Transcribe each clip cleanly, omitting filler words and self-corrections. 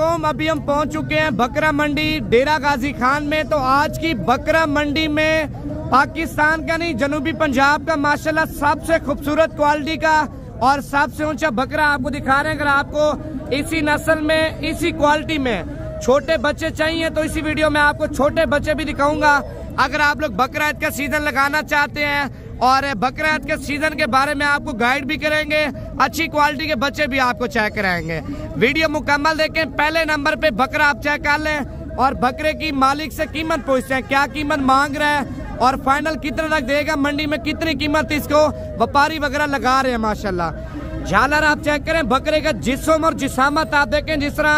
अस्सलामुअलैकुम। अभी हम पहुंच चुके हैं बकरा मंडी डेरा गाजी खान में। तो आज की बकरा मंडी में पाकिस्तान का नहीं, जनूबी पंजाब का माशाल्लाह सबसे खूबसूरत क्वालिटी का और सबसे ऊंचा बकरा आपको दिखा रहे हैं। अगर आपको इसी नस्ल में, इसी क्वालिटी में छोटे बच्चे चाहिए तो इसी वीडियो में आपको छोटे बच्चे भी दिखाऊंगा। अगर आप लोग बकरा ईद का सीजन लगाना चाहते हैं और बकरा ईद के सीजन के बारे में आपको गाइड भी करेंगे, अच्छी क्वालिटी के बच्चे भी आपको चेक कराएंगे। वीडियो मुकम्मल देखें। पहले नंबर पे बकरा आप चेक कर लें और बकरे की मालिक से कीमत पूछते हैं, क्या कीमत मांग रहा है और फाइनल कितने तक देगा, मंडी में कितनी कीमत इसको व्यापारी वगैरह लगा रहे हैं। माशाल्लाह झालर आप चेक करें, बकरे का जिस्म और जिसामत आप देखें। जिस तरह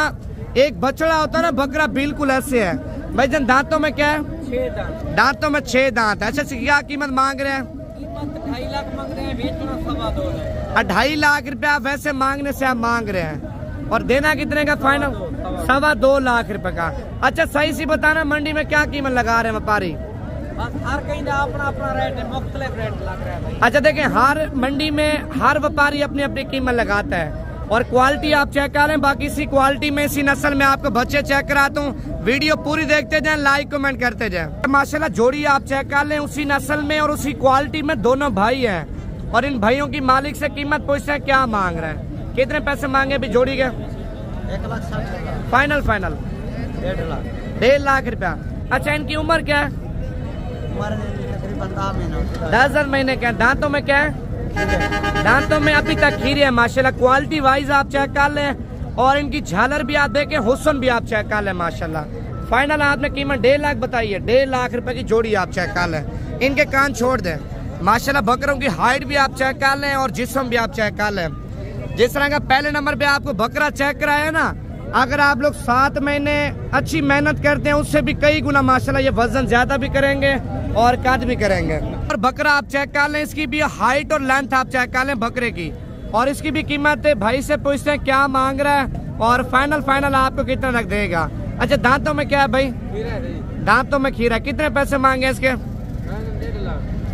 एक बछड़ा होता है ना, बकरा बिल्कुल ऐसे है। भाई जन दांतों में क्या है? 6 दांत। दांतों में 6 दांत। अच्छा क्या कीमत मांग रहे हैं? 2.5 लाख मांग रहे हैं, बेचना 2.25 लाख। 2.5 लाख रुपया वैसे मांगने से आप मांग रहे हैं और देना कितने का फाइनल? 2.25 लाख रुपए का। अच्छा सही सी बताना, मंडी में क्या कीमत लगा रहे हैं व्यापारी? बस हर कहीं अपना अपना रेट है, मुख्तलिफ रेट लग रहा है भाई। अच्छा देखें, हर मंडी में हर व्यापारी अपनी अपनी कीमत लगाता है और क्वालिटी आप चेक करें। बाकी इसी क्वालिटी में, इसी नस्ल में आपको बच्चे चेक कराता हूँ। वीडियो पूरी देखते जाएं, लाइक कमेंट करते जाएं। माशाल्लाह जोड़ी आप चेक कर लें, उसी नस्ल में और उसी क्वालिटी में दोनों भाई हैं और इन भाइयों की मालिक से कीमत पूछते हैं क्या मांग रहे हैं, कितने पैसे मांगे अभी जोड़ी के? 1,60,000 फाइनल 1.5 लाख। 1.5 लाख रुपया। अच्छा इनकी उम्र क्या है? उम्र तकरीबन 10 महीने। 10 महीने के। दांतों में क्या है? दांतों में अभी तक खीरे है। माशाल्लाह क्वालिटी वाइज आप चेक कर लें और इनकी झालर भी आप देखें, हुस्न भी आप चेक कर लें। माशाल्लाह फाइनल आपने कीमत 1.5 लाख बताई है। 1.5 लाख रुपए की जोड़ी आप चेक कर लें। इनके कान छोड़ दें। माशाल्लाह बकरों की हाइट भी आप चेक कर लें और जिस्म भी आप चेक कर लें। जिस तरह का पहले नंबर पे आपको बकरा चेक कराया है ना, अगर आप लोग 7 महीने अच्छी मेहनत करते हैं उससे भी कई गुना माशाल्लाह ये वजन ज्यादा भी करेंगे और कद भी करेंगे। और बकरा आप चेक कर लें, इसकी भी हाइट और लेंथ आप चेक कर लें बकरे की और इसकी भी कीमत भाई से पूछते हैं क्या मांग रहा है और फाइनल आपको कितना रख देगा। अच्छा दांतों में क्या है भाई? दांतों में खीरा। कितने पैसे मांगे इसके?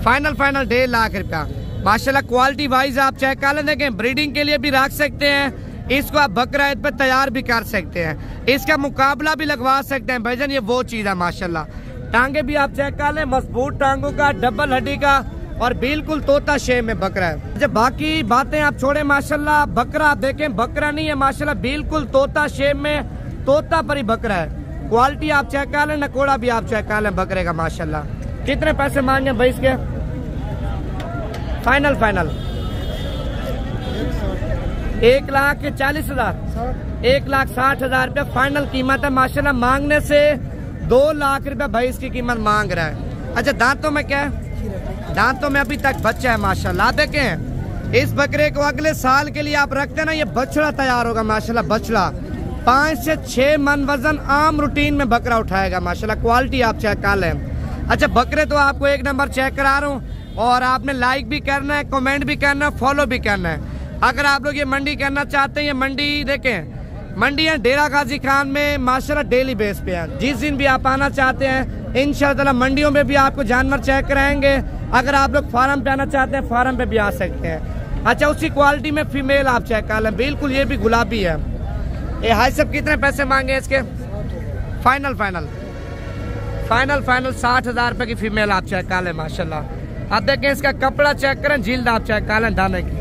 फाइनल 1.5 लाख रुपया। माशाल्लाह क्वालिटी वाइज आप चेक कर लें। देखें ब्रीडिंग के लिए भी रख सकते हैं, इसको आप बकरा ईद पे तैयार भी कर सकते हैं, इसका मुकाबला भी लगवा सकते हैं। भाईजान ये वो चीज है माशाल्लाह। टांगे भी आप चेक कर लें, मजबूत टांगों का, डबल हड्डी का और बिल्कुल तोता शेप में बकरा है। जब बाकी बातें आप छोड़े, माशाल्लाह बकरा आप देखें, बकरा नहीं है माशाल्लाह, बिल्कुल तोता शेप में, तोता परी बकरा है। क्वालिटी आप चेक कर लें, नकोड़ा भी आप चेक कर लें बकरे का। माशाल्लाह कितने पैसे मांगे भाई इसके? फाइनल 1,40,000 1,60,000 रुपया फाइनल कीमत है। माशाल्लाह मांगने से 2 लाख रुपया भाई इसकी कीमत मांग रहा है। अच्छा दांतों में क्या है? दांतों में अभी तक बच्चा है माशाल्लाह। देखें इस बकरे को अगले साल के लिए आप रखते हैं ना, ये बछड़ा तैयार होगा माशाल्लाह। बछड़ा 5 से 6 मन वजन आम रूटीन में बकरा उठाएगा माशाल्लाह। क्वालिटी आप चेक कर लें। अच्छा बकरे तो आपको एक नंबर चेक करा रहा हूँ और आपने लाइक भी करना है, कमेंट भी करना है, फॉलो भी करना है। अगर आप लोग ये मंडी करना चाहते हैं, ये मंडी देखें, मंडी है डेरा गाजी खान में माशाल्लाह डेली बेस पे है। जिस दिन भी आप आना चाहते हैं इंशाल्लाह मंडियों में भी आपको जानवर चेक कराएंगे। अगर आप लोग फार्म पे आना चाहते हैं फार्म पे भी आ सकते हैं। अच्छा उसी क्वालिटी में फीमेल आप चेक कर लें, बिल्कुल ये भी गुलाबी है। ये हाई सब कितने पैसे मांगे इसके? फाइनल 60,000 रुपए की फीमेल आप चेक कर लें माशाल्लाह। अब देखें इसका कपड़ा चेक करें, जिल्द आप चेक कर लें दाने की।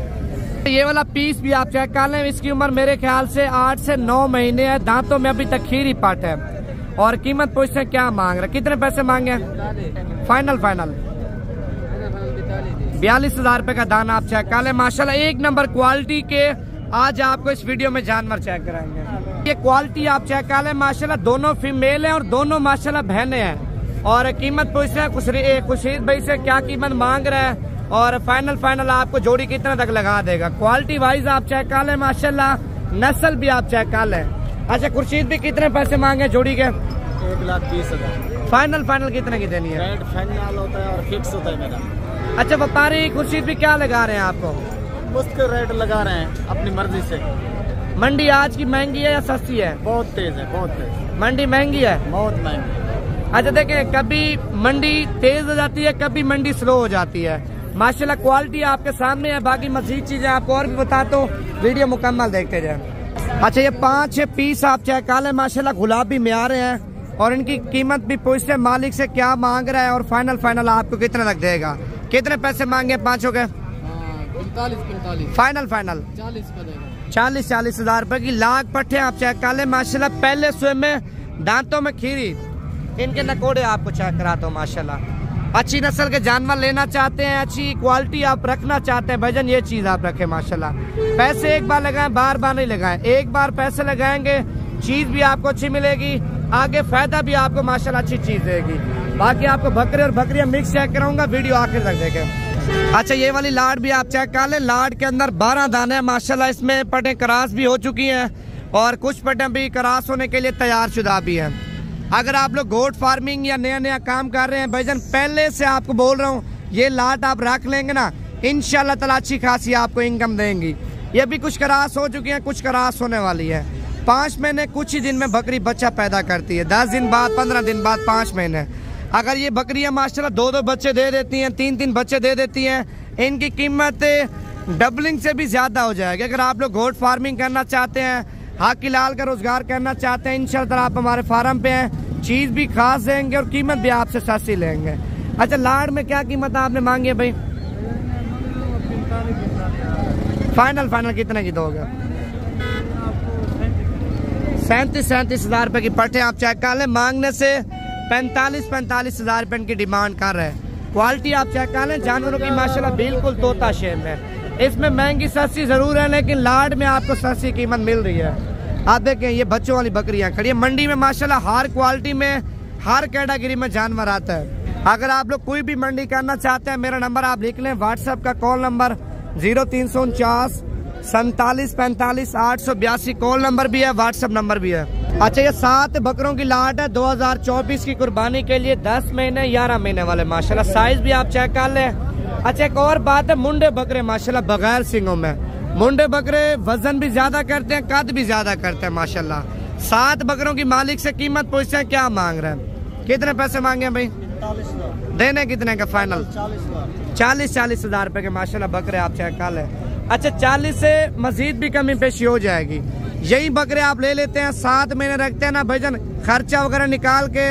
ये वाला पीस भी आप चेक कर लें, इसकी उम्र मेरे ख्याल से 8 से 9 महीने है। दांतों में अभी तक खीरी पाट है और कीमत पूछते हैं क्या मांग रहे, कितने पैसे मांगे? फाइनल 42,000 रुपए का दाना आप चेक कर लें। माशाल्लाह एक नंबर क्वालिटी के आज आपको इस वीडियो में जानवर चेक कराएंगे। ये क्वालिटी आप चेक कर लें माशाल्लाह, दोनों फीमेल हैं और दोनों माशाल्लाह बहनें हैं। और कीमत पूछते हैं खुशीद भाई से क्या कीमत मांग रहा है और फाइनल आपको जोड़ी कितना तक लगा देगा। क्वालिटी वाइज आप चेक कर लें माशाल्लाह, नस्ल भी आप चेक कर लें। अच्छा खुर्शीद भी कितने पैसे मांगे जोड़ी के? 1,20,000। फाइनल कितने की देनी है? रेट फाइनल होता है और फिक्स होता है मेरा। अच्छा व्यापारी खुर्शीद भी क्या लगा रहे हैं आपको? मुश्किल रेट लगा रहे हैं अपनी मर्जी से। मंडी आज की महंगी है या सस्ती है? बहुत तेज है, बहुत तेज। मंडी महंगी है, बहुत महंगी। अच्छा देखें कभी मंडी तेज हो जाती है, कभी मंडी स्लो हो जाती है। माशाल्लाह क्वालिटी आपके सामने है। बाकी मजीद चीजें आपको और भी बताता हूँ, वीडियो मुकम्मल देखते जाएं। अच्छा ये 5-6 पीस आप चेक कर लें माशाल्लाह, गुलाबी में आ रहे हैं और इनकी कीमत भी पूछते हैं मालिक से क्या मांग रहा है और फाइनल आपको कितना लग जाएगा। कितने पैसे मांगे पाँचों के? 45 फाइनल 40 हजार रुपए की लाख पट्टे आप चेक कर लें माशाल्लाह। पहले सुबह में दांतों में खीरी, इनके नकोड़े आपको चेक कराता हूँ माशाल्लाह। अच्छी नस्ल के जानवर लेना चाहते हैं, अच्छी क्वालिटी आप रखना चाहते हैं भाईजान, ये चीज आप रखें माशाल्लाह। पैसे एक बार लगाएं, बार बार नहीं लगाएं, एक बार पैसे लगाएंगे चीज भी आपको अच्छी मिलेगी, आगे फायदा भी आपको माशाल्लाह अच्छी चीज देगी। बाकी आपको बकरे और बकरियां मिक्स चेक कराऊंगा, वीडियो आखिर तक देखें। अच्छा ये वाली लाड भी आप चेक कर लें, लाड के अंदर 12 दाने हैं माशाल्लाह। इसमें पटें क्रास भी हो चुकी हैं और कुछ पटें भी क्रास होने के लिए तैयार शुदा भी हैं। अगर आप लोग गोट फार्मिंग या नया काम कर रहे हैं भाईजान, पहले से आपको बोल रहा हूँ ये लाट आप रख लेंगे ना, इंशाल्लाह ताला अच्छी खासी आपको इनकम देंगी। ये भी कुछ क्रास हो चुकी हैं, कुछ क्रास होने वाली है। 5 महीने कुछ ही दिन में बकरी बच्चा पैदा करती है, 10 दिन बाद, 15 दिन बाद, 5 महीने। अगर ये बकरियां माशाल्लाह 2-2 बच्चे दे देती हैं, 3-3 बच्चे दे देती हैं, इनकी कीमत डबलिंग से भी ज्यादा हो जाएगी। अगर आप लोग गोट फार्मिंग करना चाहते हैं, हाकी लाल का रोजगार करना चाहते हैं, इंशाल्लाह आप हमारे फार्म पे हैं, चीज भी खास देंगे और कीमत भी आपसे सस्ती लेंगे। अच्छा लाड में क्या कीमत आपने मांगी है भाई? फाइनल कितने की दोगे? 37 हजार रुपए की पट्टे आप चेक कर लें। मांगने से 45 हजार रुपए की डिमांड कर रहे हैं। क्वालिटी आप चेक कर लें, जानवरों की माशाल्लाह बिल्कुल तोता शेम है। इसमें महंगी सस्ती जरूर है, लेकिन लाड में आपको सस्ती कीमत मिल रही है। आप देखें ये बच्चों वाली बकरियां खड़ी है मंडी में माशाल्लाह, हर क्वालिटी में, हर कैटेगरी में जानवर आता है। अगर आप लोग कोई भी मंडी करना चाहते हैं, मेरा नंबर आप लिख लें, व्हाट्सएप का कॉल नंबर 0349 47 45 882 कॉल नंबर भी है, व्हाट्सएप नंबर भी है। अच्छा ये 7 बकरों की लाट है 2024 की कुर्बानी के लिए, 10 महीने 11 महीने वाले माशाल्लाह। साइज भी आप चेक कर लें। अच्छा एक और बात है, मुंडे बकरे माशाल्लाह बगैर सिंगों में। मुंडे बकरे वजन भी ज्यादा करते हैं, कद भी ज्यादा करते हैं माशाल्लाह। 7 बकरों की मालिक से कीमत पूछते हैं क्या मांग रहे हैं, कितने पैसे मांगे हैं भाई? देने कितने का फाइनल? 40 हजार रुपए के माशाल्लाह बकरे आप चेक कर लें। अच्छा 40 से मजीद भी कमी पेशी हो जाएगी। यही बकरे आप ले लेते हैं, 7 महीने रखते हैं ना भाईजान, खर्चा वगैरह निकाल के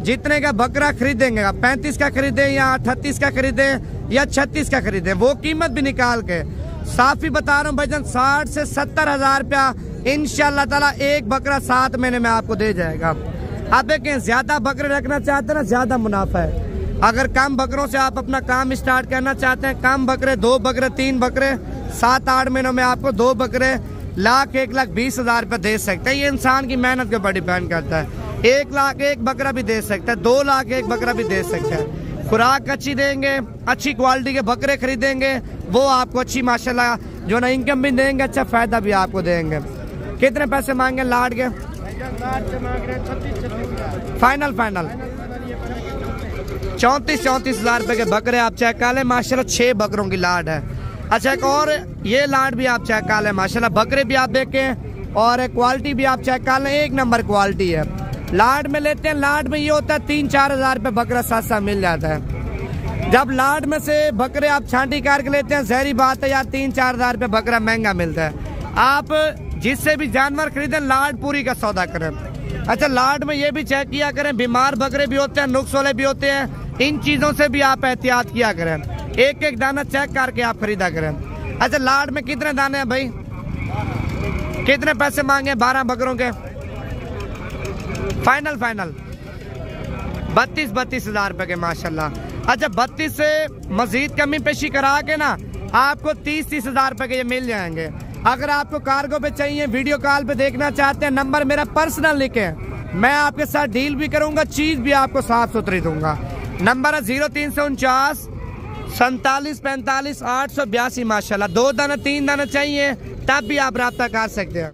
जितने का बकरा खरीदेंगे, 35 का खरीदे या 38 का खरीदे या 36 का खरीदे, वो कीमत भी निकाल के साफ ही बता रहा हूँ भाईजान, 60 से 70 हजार रुपया इंशाल्लाह ताला एक बकरा 7 महीने में आपको दे जाएगा। आप देखें ज्यादा बकरे रखना चाहते हैं ना, ज्यादा मुनाफा है। अगर कम बकरों से आप अपना काम स्टार्ट करना चाहते हैं, कम बकरे 2 बकरे 3 बकरे 7-8 महीनों में आपको 2 बकरे 1,20,000 रुपये दे सकते हैं। ये इंसान की मेहनत के ऊपर डिपेंड करता है। 1 लाख एक बकरा भी दे सकता है, 2 लाख एक बकरा भी दे सकता है। खुराक अच्छी देंगे, अच्छी क्वालिटी के बकरे खरीदेंगे, वो आपको अच्छी माशाल्लाह जो ना इनकम भी देंगे, अच्छा फायदा भी आपको देंगे। कितने पैसे मांगे लाड के? फाइनल 34 हजार रुपए के बकरे आप चेक कर लें माशाल्लाह। 6 बकरों की लाड है। अच्छा एक और ये लाड भी आप चेक कर लें माशाल्लाह, बकरे भी आप देखें और क्वालिटी भी आप चेक कर लें, 1 नंबर क्वालिटी है। लाड में लेते हैं, लाड में ये होता है 3-4 हजार रुपये बकरा सस्ता मिल जाता है। जब लाड में से बकरे आप छांटी करके लेते हैं, जहरी बात है यार 3-4 हजार रुपये बकरा महंगा मिलता है। आप जिससे भी जानवर खरीदें, लाड पूरी का सौदा करें। अच्छा लाड में ये भी चेक किया करें, बीमार बकरे भी होते हैं, नुक्स वाले भी होते हैं, इन चीजों से भी आप एहतियात किया करें। एक दाना चेक करके आप खरीदा करें। अच्छा लाड में कितने दाने हैं भाई? कितने पैसे मांगे 12 बकरों के? फाइनल 32 हजार रुपए के माशाल्लाह। अच्छा 32 से मजीद कमी पेशी करा के ना आपको 30 हजार रुपए के ये मिल जाएंगे। अगर आपको कार्गो पे चाहिए, वीडियो कॉल पे देखना चाहते हैं, नंबर मेरा पर्सनल लिखे, मैं आपके साथ डील भी करूंगा, चीज भी आपको साफ सुथरी दूंगा। नंबर है 0349 47 45 882 माशाल्लाह। 2 दाना 3 दाना चाहिए तब भी आप रब्ता कर सकते हैं।